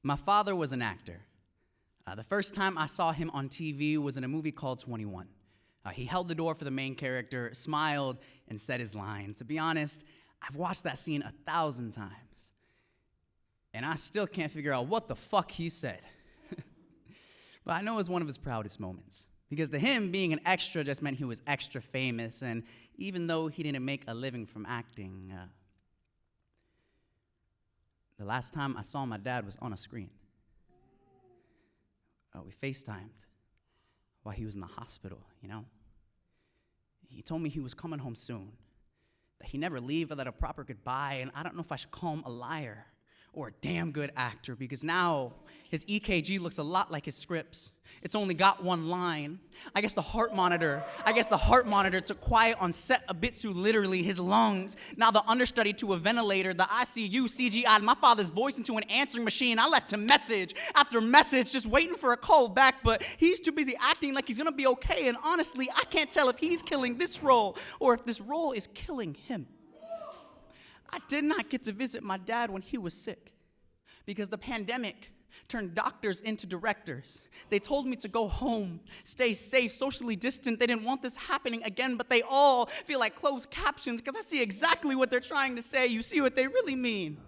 My father was an actor. The first time I saw him on TV was in a movie called 21. He held the door for the main character, smiled, and said his line. To be honest, I've watched that scene 1,000 times, and I still can't figure out what the fuck he said. But I know it was one of his proudest moments, because to him, being an extra just meant he was extra famous, and even though he didn't make a living from acting, the last time I saw my dad was on a screen. We FaceTimed while he was in the hospital, you know? He told me he was coming home soon, that he never leave without a proper goodbye, and I don't know if I should call him a liar or a damn good actor, because now his EKG looks a lot like his scripts. It's only got one line. I guess the heart monitor took quiet on set a bit too literally. His lungs, now the understudy to a ventilator, the ICU CGI'd my father's voice into an answering machine. I left him message after message, just waiting for a call back, but he's too busy acting like he's gonna be okay, and honestly, I can't tell if he's killing this role or if this role is killing him. I did not get to visit my dad when he was sick because the pandemic turned doctors into directors. They told me to go home, stay safe, socially distant. They didn't want this happening again, but they all feel like closed captions because I see exactly what they're trying to say. You see what they really mean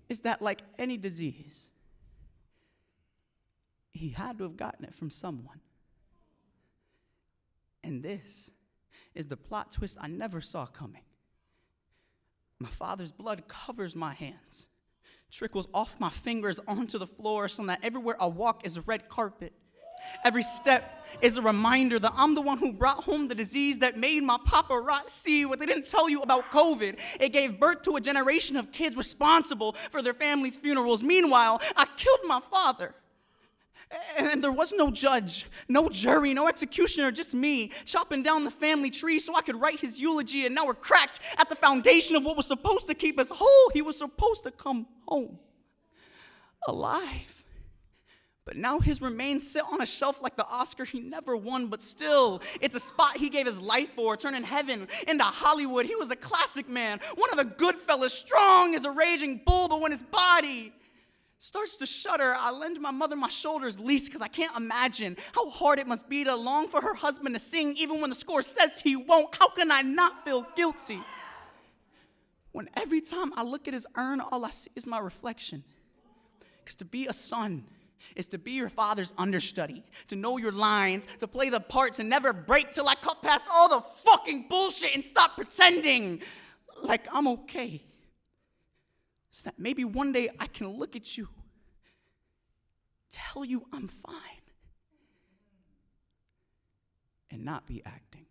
is that, like any disease, he had to have gotten it from someone. And this is the plot twist I never saw coming. My father's blood covers my hands, trickles off my fingers onto the floor so that everywhere I walk is a red carpet. Every step is a reminder that I'm the one who brought home the disease that made my papa rot. See, what they didn't tell you about COVID, it gave birth to a generation of kids responsible for their families' funerals. Meanwhile, I killed my father. And there was no judge, no jury, no executioner, just me chopping down the family tree so I could write his eulogy, and now we're cracked at the foundation of what was supposed to keep us whole. He was supposed to come home alive. But now his remains sit on a shelf like the Oscar he never won, but still, it's a spot he gave his life for, turning heaven into Hollywood. He was a classic man, one of the good fellas, strong as a raging bull, but when his body starts to shudder, I lend my mother my shoulders least because I can't imagine how hard it must be to long for her husband to sing even when the score says he won't. How can I not feel guilty when every time I look at his urn, all I see is my reflection? Because to be a son is to be your father's understudy, to know your lines, to play the parts and never break till I cut past all the fucking bullshit and stop pretending like I'm okay. So that maybe one day I can look at you, tell you I'm fine, and not be acting.